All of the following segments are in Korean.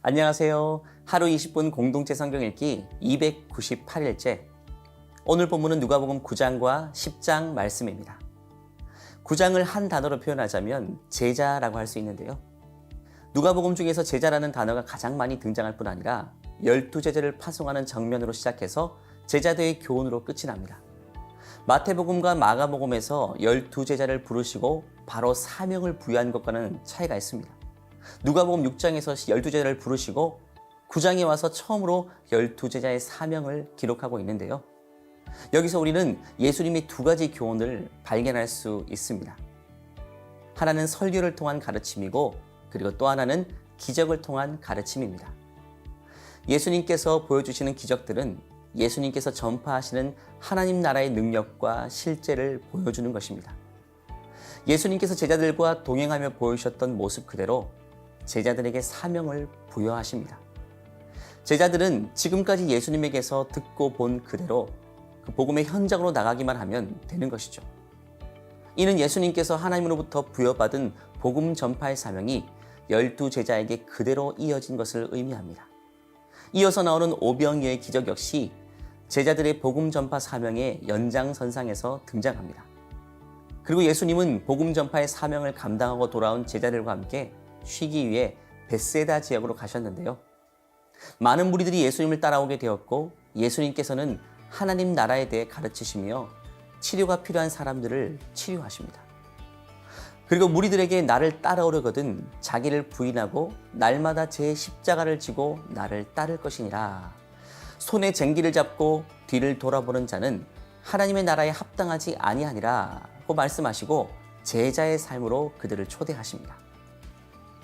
안녕하세요. 하루 20분 공동체 성경 읽기 298일째. 오늘 본문은 누가복음 9장과 10장 말씀입니다. 9장을 한 단어로 표현하자면 제자라고 할 수 있는데요. 누가복음 중에서 제자라는 단어가 가장 많이 등장할 뿐 아니라 12제자를 파송하는 장면으로 시작해서 제자들의 교훈으로 끝이 납니다. 마태복음과 마가복음에서 12제자를 부르시고 바로 사명을 부여한 것과는 차이가 있습니다. 누가복음 6장에서 12제자를 부르시고 9장에 와서 처음으로 12제자의 사명을 기록하고 있는데요. 여기서 우리는 예수님의 두 가지 교훈을 발견할 수 있습니다. 하나는 설교를 통한 가르침이고 그리고 또 하나는 기적을 통한 가르침입니다. 예수님께서 보여주시는 기적들은 예수님께서 전파하시는 하나님 나라의 능력과 실제를 보여주는 것입니다. 예수님께서 제자들과 동행하며 보여주셨던 모습 그대로 제자들에게 사명을 부여하십니다. 제자들은 지금까지 예수님에게서 듣고 본 그대로 그 복음의 현장으로 나가기만 하면 되는 것이죠. 이는 예수님께서 하나님으로부터 부여받은 복음 전파의 사명이 12제자에게 그대로 이어진 것을 의미합니다. 이어서 나오는 오병이어의 기적 역시 제자들의 복음 전파 사명의 연장선상에서 등장합니다. 그리고 예수님은 복음 전파의 사명을 감당하고 돌아온 제자들과 함께 쉬기 위해 벳세다 지역으로 가셨는데요. 많은 무리들이 예수님을 따라오게 되었고 예수님께서는 하나님 나라에 대해 가르치시며 치료가 필요한 사람들을 치료하십니다. 그리고 무리들에게 나를 따라오려거든 자기를 부인하고 날마다 제 십자가를 지고 나를 따를 것이니라. 손에 쟁기를 잡고 뒤를 돌아보는 자는 하나님의 나라에 합당하지 아니하니라고 말씀하시고 제자의 삶으로 그들을 초대하십니다.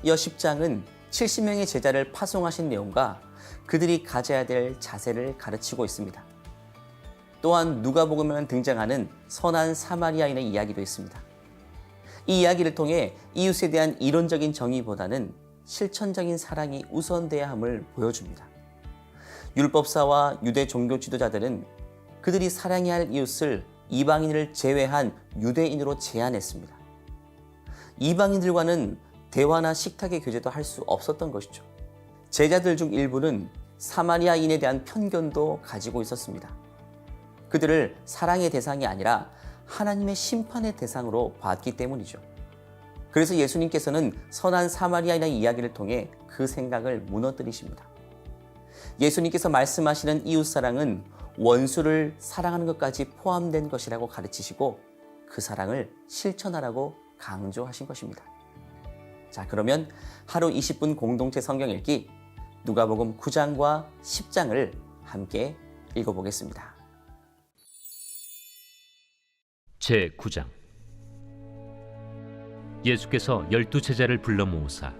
이어 10장은 70명의 제자를 파송하신 내용과 그들이 가져야 될 자세를 가르치고 있습니다. 또한 누가복음에만 등장하는 선한 사마리아인의 이야기도 있습니다. 이 이야기를 통해 이웃에 대한 이론적인 정의보다는 실천적인 사랑이 우선돼야 함을 보여줍니다. 율법사와 유대 종교 지도자들은 그들이 사랑해야 할 이웃을 이방인을 제외한 유대인으로 제한했습니다. 이방인들과는 대화나 식탁의 교제도 할 수 없었던 것이죠. 제자들 중 일부는 사마리아인에 대한 편견도 가지고 있었습니다. 그들을 사랑의 대상이 아니라 하나님의 심판의 대상으로 봤기 때문이죠. 그래서 예수님께서는 선한 사마리아인의 이야기를 통해 그 생각을 무너뜨리십니다. 예수님께서 말씀하시는 이웃사랑은 원수를 사랑하는 것까지 포함된 것이라고 가르치시고 그 사랑을 실천하라고 강조하신 것입니다. 자, 그러면 하루 20분 공동체 성경 읽기 누가복음 9장과 10장을 함께 읽어보겠습니다. 제9장. 예수께서 12제자를 불러 모으사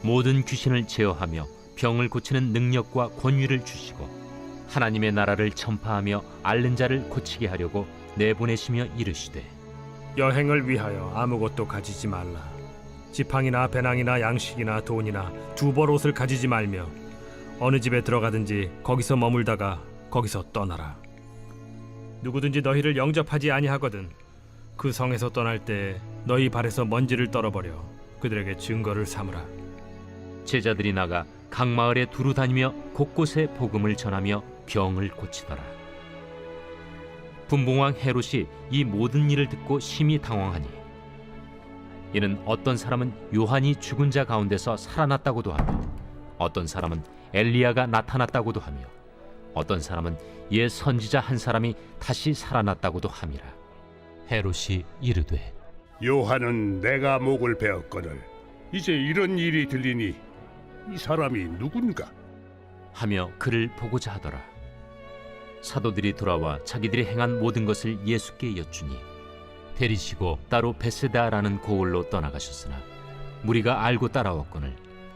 모든 귀신을 제어하며 병을 고치는 능력과 권위를 주시고 하나님의 나라를 전파하며 앓는 자를 고치게 하려고 내보내시며 이르시되 여행을 위하여 아무것도 가지지 말라. 지팡이나 배낭이나 양식이나 돈이나 두벌 옷을 가지지 말며 어느 집에 들어가든지 거기서 머물다가 거기서 떠나라. 누구든지 너희를 영접하지 아니하거든 그 성에서 떠날 때 너희 발에서 먼지를 떨어버려 그들에게 증거를 삼으라. 제자들이 나가 각 마을에 두루 다니며 곳곳에 복음을 전하며 병을 고치더라. 분봉왕 헤롯이 이 모든 일을 듣고 심히 당황하니 이는 어떤 사람은 요한이 죽은 자 가운데서 살아났다고도 하며 어떤 사람은 엘리야가 나타났다고도 하며 어떤 사람은 옛 선지자 한 사람이 다시 살아났다고도 함이라. 헤롯이 이르되 요한은 내가 목을 베었거늘 이제 이런 일이 들리니 이 사람이 누군가? 하며 그를 보고자 하더라. 사도들이 돌아와 자기들이 행한 모든 것을 예수께 여쭈니 데리시고 따로 벳세다라는 고을로 떠나가셨으나 무리가 알고 따라왔거늘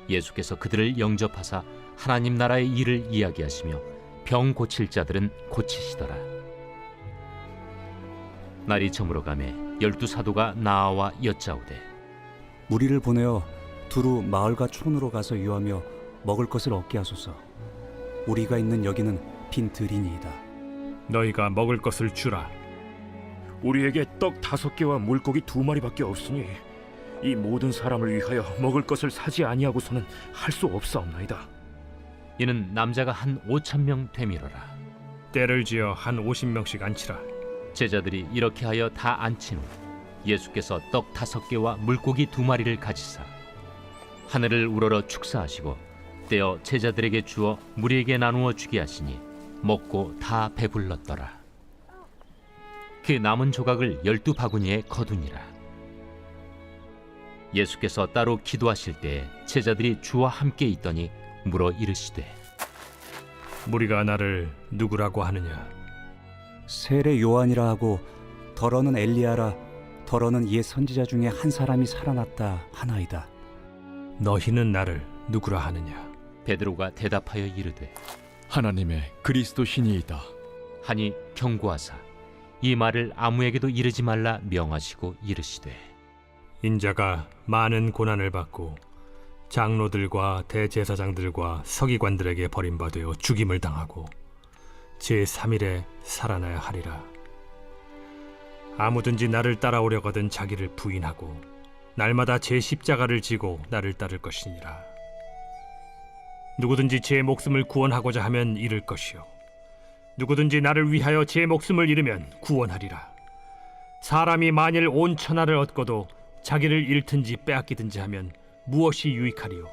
예수께서 그들을 영접하사 하나님 나라의 일을 이야기하시며 병 고칠 자들은 고치시더라. 날이 저물어가매 12사도가 나아와 여짜오되 무리를 보내어 두루 마을과 촌으로 가서 유하며 먹을 것을 얻게 하소서. 우리가 있는 여기는 빈 들이니이다. 너희가 먹을 것을 주라. 우리에게 떡 5개와 물고기 2마리밖에 없으니 이 모든 사람을 위하여 먹을 것을 사지 아니하고서는 할 수 없사옵나이다. 이는 남자가 한 5,000명 되밀어라. 때를 지어 한 50명씩 앉히라. 제자들이 이렇게 하여 다 앉힌 후 예수께서 떡 5개와 물고기 2마리를 가지사 하늘을 우러러 축사하시고 떼어 제자들에게 주어 무리에게 나누어 주게 하시니 먹고 다 배불렀더라. 그 남은 조각을 12바구니에 거두니라. 예수께서 따로 기도하실 때 제자들이 주와 함께 있더니 물어 이르시되 무리가 나를 누구라고 하느냐? 세례 요한이라 하고 더러는 엘리야라 더러는 옛 선지자 중에 한 사람이 살아났다 하나이다. 너희는 나를 누구라 하느냐? 베드로가 대답하여 이르되 하나님의 그리스도시니이다. 하니 경고하사 이 말을 아무에게도 이르지 말라 명하시고 이르시되 인자가 많은 고난을 받고 장로들과 대제사장들과 서기관들에게 버림받아 죽임을 당하고 제3일에 살아나야 하리라. 아무든지 나를 따라오려거든 자기를 부인하고 날마다 제 십자가를 지고 나를 따를 것이니라. 누구든지 제 목숨을 구원하고자 하면 잃을 것이요 누구든지 나를 위하여 제 목숨을 잃으면 구원하리라. 사람이 만일 온 천하를 얻고도 자기를 잃든지 빼앗기든지 하면 무엇이 유익하리요?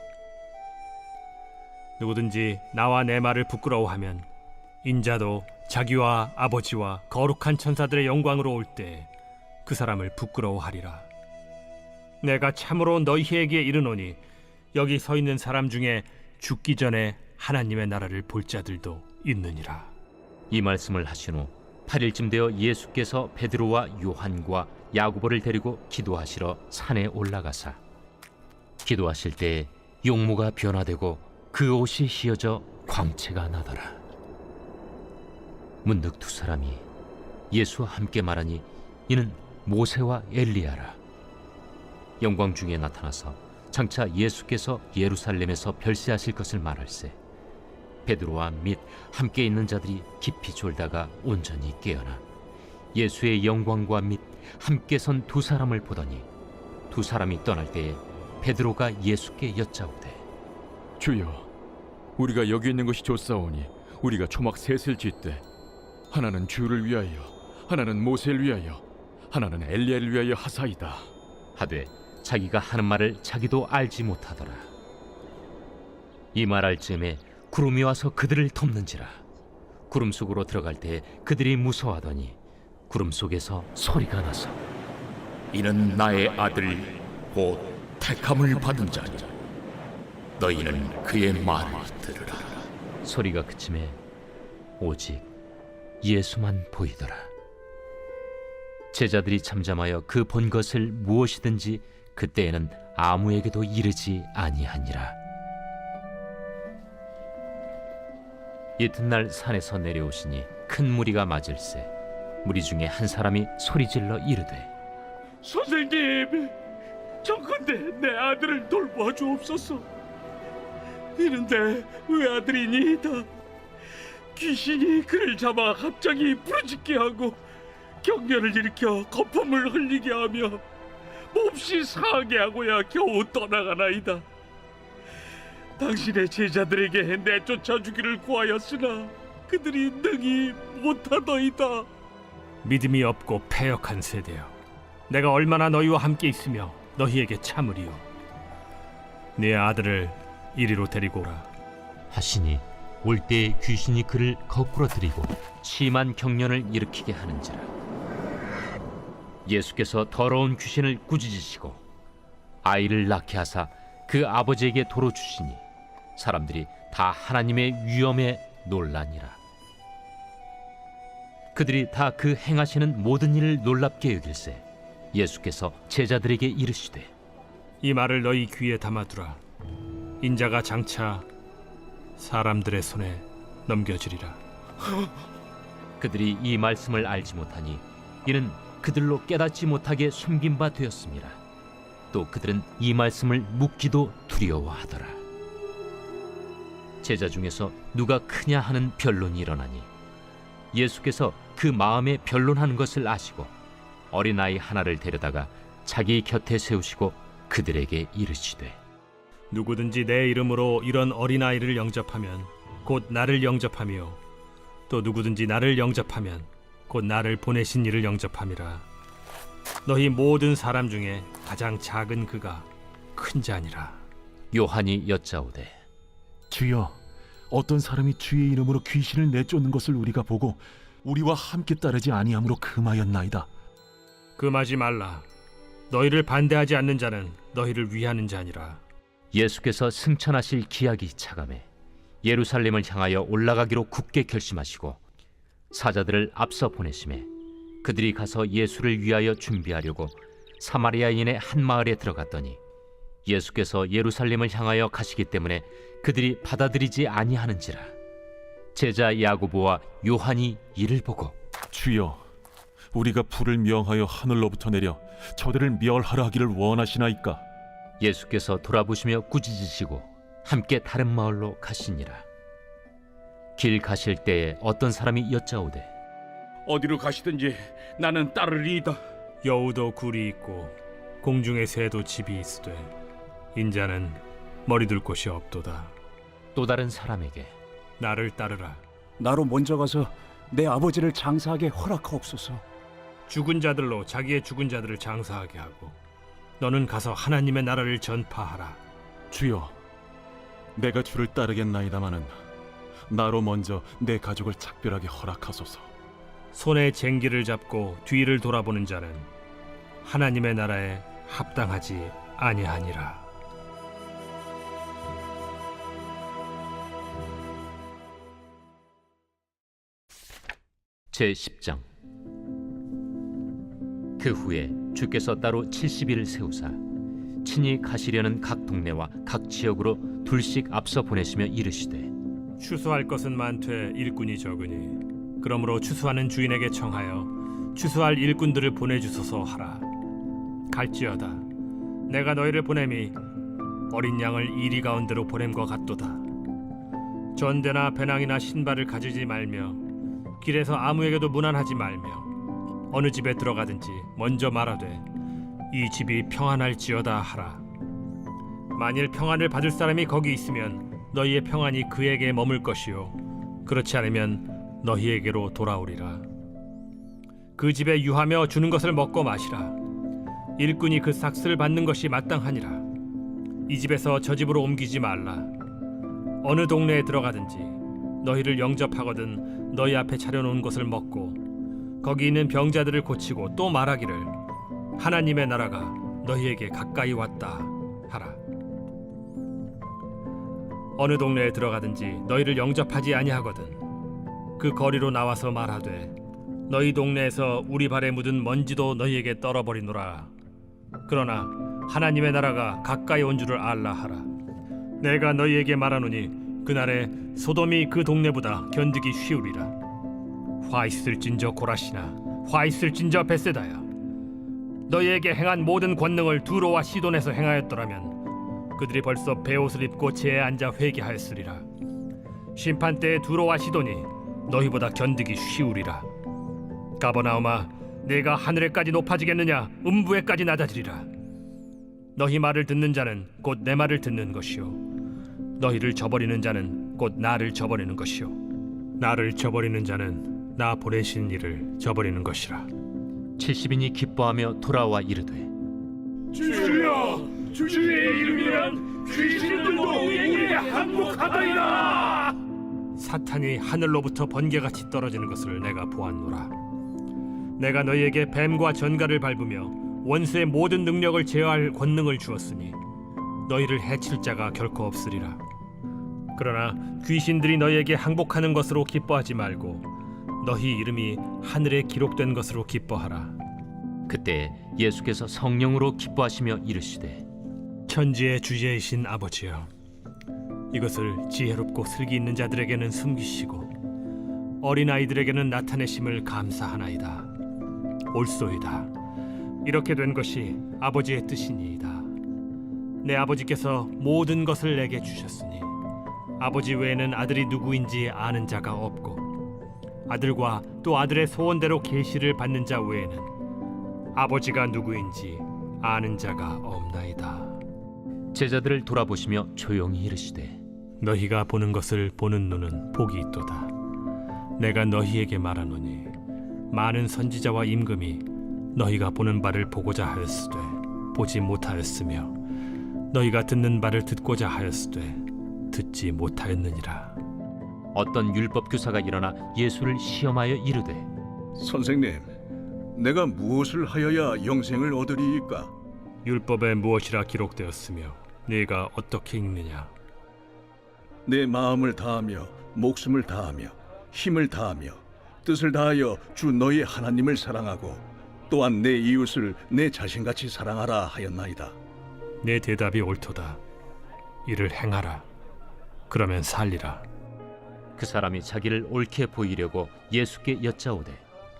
누구든지 나와 내 말을 부끄러워하면 인자도 자기와 아버지와 거룩한 천사들의 영광으로 올 때 그 사람을 부끄러워하리라. 내가 참으로 너희에게 이르노니 여기 서 있는 사람 중에 죽기 전에 하나님의 나라를 볼 자들도 있느니라. 이 말씀을 하신 후 8일쯤 되어 예수께서 베드로와 요한과 야고보를 데리고 기도하시러 산에 올라가사 기도하실 때 용모가 변화되고 그 옷이 휘어져 광채가 나더라. 문득 두 사람이 예수와 함께 말하니 이는 모세와 엘리야라. 영광 중에 나타나서 장차 예수께서 예루살렘에서 별세하실 것을 말할세 베드로와 및 함께 있는 자들이 깊이 졸다가 온전히 깨어나 예수의 영광과 및 함께 선 두 사람을 보더니 두 사람이 떠날 때에 베드로가 예수께 여짜오되 주여, 우리가 여기 있는 것이 좋사오니 우리가 초막 셋을 짓되 하나는 주를 위하여, 하나는 모세를 위하여, 하나는 엘리야를 위하여 하사이다. 하되 자기가 하는 말을 자기도 알지 못하더라. 이 말할 즈음에 구름이 와서 그들을 덮는지라. 구름 속으로 들어갈 때 그들이 무서워하더니 구름 속에서 소리가 나서 이는 나의 아들 곧 택함을 받은 자니 너희는 그의 말을 들으라. 소리가 그침에 오직 예수만 보이더라. 제자들이 잠잠하여 그 본 것을 무엇이든지 그때에는 아무에게도 이르지 아니하니라. 이튿날 산에서 내려오시니 큰 무리가 맞을세 무리 중에 한 사람이 소리질러 이르되 선생님, 정컨대 내 아들을 돌보아 주옵소서. 이는 내 외아들이니이다. 귀신이 그를 잡아 갑자기 부르짖게 하고 격려를 일으켜 거품을 흘리게 하며 몹시 상하게 하고야 겨우 떠나가나이다. 당신의 제자들에게 내쫓아 주기를 구하였으나 그들이 능히 못하더이다. 믿음이 없고 패역한 세대여, 내가 얼마나 너희와 함께 있으며 너희에게 참으리요. 네 아들을 이리로 데리고 오라. 하시니 올 때에 귀신이 그를 거꾸로 들이고 심한 경련을 일으키게 하는지라. 예수께서 더러운 귀신을 꾸짖으시고 아이를 낳게 하사 그 아버지에게 도로 주시니 사람들이 다 하나님의 위엄에 놀라니라. 그들이 다 그 행하시는 모든 일을 놀랍게 여길세 예수께서 제자들에게 이르시되 이 말을 너희 귀에 담아두라. 인자가 장차 사람들의 손에 넘겨지리라. 그들이 이 말씀을 알지 못하니 이는 그들로 깨닫지 못하게 숨긴 바 되었습니다. 또 그들은 이 말씀을 묻기도 두려워하더라. 제자 중에서 누가 크냐 하는 변론이 일어나니 예수께서 그 마음에 변론하는 것을 아시고 어린아이 하나를 데려다가 자기 곁에 세우시고 그들에게 이르시되 누구든지 내 이름으로 이런 어린아이를 영접하면 곧 나를 영접하며 또 누구든지 나를 영접하면 곧 나를 보내신 이를 영접함이라. 너희 모든 사람 중에 가장 작은 그가 큰 자니라. 요한이 여짜오되 주여, 어떤 사람이 주의 이름으로 귀신을 내쫓는 것을 우리가 보고 우리와 함께 따르지 아니함으로 금하였나이다. 금하지 말라. 너희를 반대하지 않는 자는 너희를 위하는 자니라. 예수께서 승천하실 기약이 차감해 예루살렘을 향하여 올라가기로 굳게 결심하시고 사자들을 앞서 보내심에 그들이 가서 예수를 위하여 준비하려고 사마리아인의 한 마을에 들어갔더니 예수께서 예루살렘을 향하여 가시기 때문에 그들이 받아들이지 아니하는지라. 제자 야고보와 요한이 이를 보고 주여, 우리가 불을 명하여 하늘로부터 내려 저들을 멸하라 하기를 원하시나이까? 예수께서 돌아보시며 꾸짖으시고 함께 다른 마을로 가시니라. 길 가실 때에 어떤 사람이 여짜오되 어디로 가시든지 나는 따르리이다. 여우도 굴이 있고 공중의 새도 집이 있으되 인자는 머리둘 곳이 없도다. 또 다른 사람에게 나를 따르라. 나로 먼저 가서 내 아버지를 장사하게 허락하옵소서. 죽은 자들로 자기의 죽은 자들을 장사하게 하고 너는 가서 하나님의 나라를 전파하라. 주여, 내가 주를 따르겠나이다마는 나로 먼저 내 가족을 작별하게 허락하소서. 손에 쟁기를 잡고 뒤를 돌아보는 자는 하나님의 나라에 합당하지 아니하니라. 제10장. 그 후에 주께서 따로 70일을 세우사 친히 가시려는 각 동네와 각 지역으로 둘씩 앞서 보내시며 이르시되 추수할 것은 많되 일꾼이 적으니 그러므로 추수하는 주인에게 청하여 추수할 일꾼들을 보내주소서 하라. 갈지어다 내가 너희를 보냄이 어린 양을 이리 가운데로 보냄과 같도다. 전대나 배낭이나 신발을 가지지 말며 길에서 아무에게도 문안하지 말며 어느 집에 들어가든지 먼저 말하되 이 집이 평안할지어다 하라. 만일 평안을 받을 사람이 거기 있으면 너희의 평안이 그에게 머물 것이요 그렇지 않으면 너희에게로 돌아오리라. 그 집에 유하며 주는 것을 먹고 마시라. 일꾼이 그 삭슬을 받는 것이 마땅하니라. 이 집에서 저 집으로 옮기지 말라. 어느 동네에 들어가든지 너희를 영접하거든 너희 앞에 차려놓은 것을 먹고 거기 있는 병자들을 고치고 또 말하기를 하나님의 나라가 너희에게 가까이 왔다 하라. 어느 동네에 들어가든지 너희를 영접하지 아니하거든 그 거리로 나와서 말하되 너희 동네에서 우리 발에 묻은 먼지도 너희에게 떨어버리노라. 그러나 하나님의 나라가 가까이 온 줄을 알라 하라. 내가 너희에게 말하노니 그날에 소돔이 그 동네보다 견디기 쉬우리라. 화 있을진저 고라시나 화 있을진저 벳세다야. 너희에게 행한 모든 권능을 두로와 시돈에서 행하였더라면 그들이 벌써 베옷을 입고 제에 앉아 회개하였으리라. 심판 때에 두로와 시돈이 너희보다 견디기 쉬우리라. 가버나움아, 내가 하늘에까지 높아지겠느냐 음부에까지 낮아지리라. 너희 말을 듣는 자는 곧 내 말을 듣는 것이요 너희를 저버리는 자는 곧 나를 저버리는 것이요 나를 저버리는 자는 나 보내신 이를 저버리는 것이라. 70인이 기뻐하며 돌아와 이르되 주여, 주의 이름이란 귀신들도 우리에게 항복하다이다. 사탄이 하늘로부터 번개같이 떨어지는 것을 내가 보았노라. 내가 너희에게 뱀과 전갈을 밟으며 원수의 모든 능력을 제어할 권능을 주었으니 너희를 해칠 자가 결코 없으리라. 그러나 귀신들이 너희에게 항복하는 것으로 기뻐하지 말고 너희 이름이 하늘에 기록된 것으로 기뻐하라. 그때 예수께서 성령으로 기뻐하시며 이르시되 천지의 주제이신 아버지여, 이것을 지혜롭고 슬기 있는 자들에게는 숨기시고 어린아이들에게는 나타내심을 감사하나이다. 옳소이다. 이렇게 된 것이 아버지의 뜻이니이다. 내 아버지께서 모든 것을 내게 주셨으니 아버지 외에는 아들이 누구인지 아는 자가 없고 아들과 또 아들의 소원대로 계시를 받는 자 외에는 아버지가 누구인지 아는 자가 없나이다. 제자들을 돌아보시며 조용히 이르시되 너희가 보는 것을 보는 눈은 복이 있도다. 내가 너희에게 말하노니 많은 선지자와 임금이 너희가 보는 바를 보고자 하였으되 보지 못하였으며 너희가 듣는 바를 듣고자 하였으되 듣지 못하였느니라. 어떤 율법 교사가 일어나 예수를 시험하여 이르되 선생님, 내가 무엇을 하여야 영생을 얻으리이까? 율법에 무엇이라 기록되었으며 네가 어떻게 읽느냐? 내 마음을 다하며 목숨을 다하며 힘을 다하며 뜻을 다하여 주 너희 하나님을 사랑하고 또한 내 이웃을 내 자신같이 사랑하라 하였나이다. 내 대답이 옳도다. 이를 행하라. 그러면 살리라. 그 사람이 자기를 옳게 보이려고 예수께 여짜오되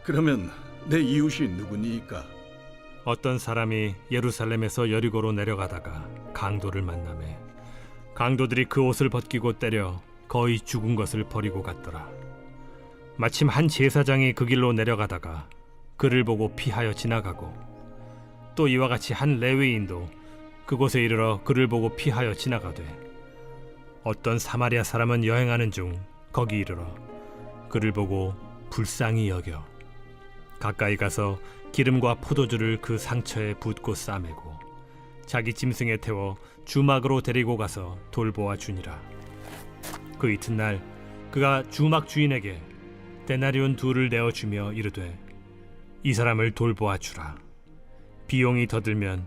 그러면 내 이웃이 누구니이까? 어떤 사람이 예루살렘에서 여리고로 내려가다가 강도를 만나매 강도들이 그 옷을 벗기고 때려 거의 죽은 것을 버리고 갔더라. 마침 한 제사장이 그 길로 내려가다가 그를 보고 피하여 지나가고 또 이와 같이 한 레위인도 그곳에 이르러 그를 보고 피하여 지나가되 어떤 사마리아 사람은 여행하는 중 거기 이르러 그를 보고 불쌍히 여겨 가까이 가서 기름과 포도주를 그 상처에 붓고 싸매고 자기 짐승에 태워 주막으로 데리고 가서 돌보아 주니라. 그 이튿날 그가 주막 주인에게 데나리온 2를 내어주며 이르되 이 사람을 돌보아 주라. 비용이 더 들면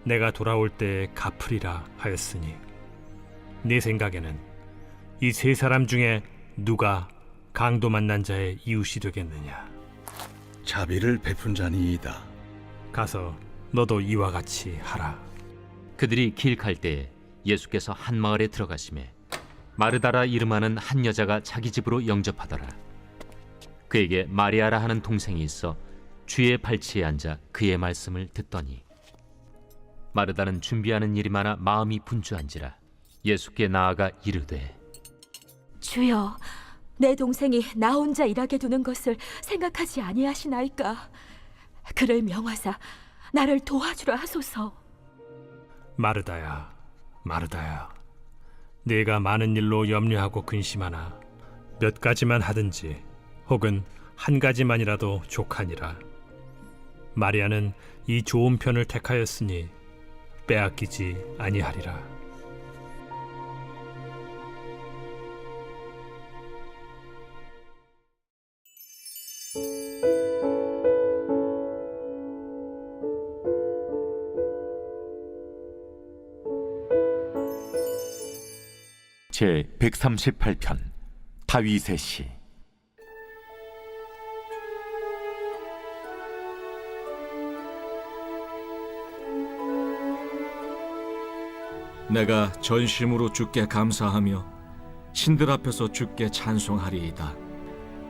내가 돌아올 때에 갚으리라 하였으니 네 생각에는 이 3사람 중에 누가 강도 만난 자의 이웃이 되겠느냐? 자비를 베푼 자니이다. 가서 너도 이와 같이 하라. 그들이 길 갈 때에 예수께서 한 마을에 들어가시매 마르다라 이름하는 한 여자가 자기 집으로 영접하더라. 그에게 마리아라 하는 동생이 있어 주의 발치에 앉아 그의 말씀을 듣더니 마르다는 준비하는 일이 많아 마음이 분주한지라 예수께 나아가 이르되 주여, 내 동생이 나 혼자 일하게 두는 것을 생각하지 아니하시나이까? 그를 명하사 나를 도와주라 하소서. 마르다야, 마르다야, 네가 많은 일로 염려하고 근심하나 몇 가지만 하든지 혹은 한 가지만이라도 족하니라. 마리아는 이 좋은 편을 택하였으니 빼앗기지 아니하리라. 제 138편 다윗의 시. 내가 전심으로 주께 감사하며 신들 앞에서 주께 찬송하리이다.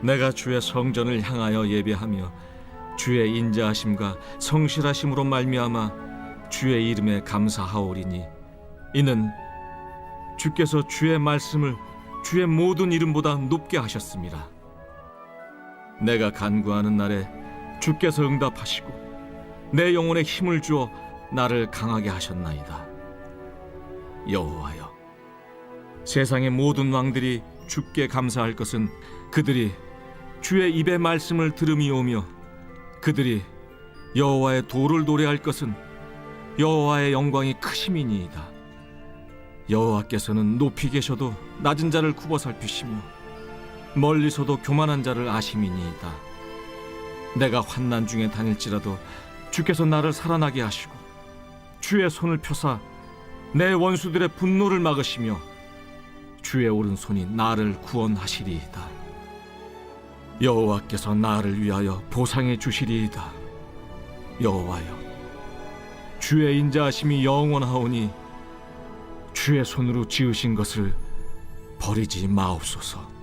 내가 주의 성전을 향하여 예배하며 주의 인자하심과 성실하심으로 말미암아 주의 이름에 감사하오리니 이는 주께서 주의 말씀을 주의 모든 이름보다 높게 하셨습니다. 내가 간구하는 날에 주께서 응답하시고 내 영혼에 힘을 주어 나를 강하게 하셨나이다. 여호와여, 세상의 모든 왕들이 주께 감사할 것은 그들이 주의 입의 말씀을 들음이오며 그들이 여호와의 도를 노래할 것은 여호와의 영광이 크심이니이다. 여호와께서는 높이 계셔도 낮은 자를 굽어 살피시며 멀리서도 교만한 자를 아심이니이다. 내가 환난 중에 다닐지라도 주께서 나를 살아나게 하시고 주의 손을 펴사 내 원수들의 분노를 막으시며 주의 오른손이 나를 구원하시리이다. 여호와께서 나를 위하여 보상해 주시리이다. 여호와여, 주의 인자하심이 영원하오니 주의 손으로 지으신 것을 버리지 마옵소서.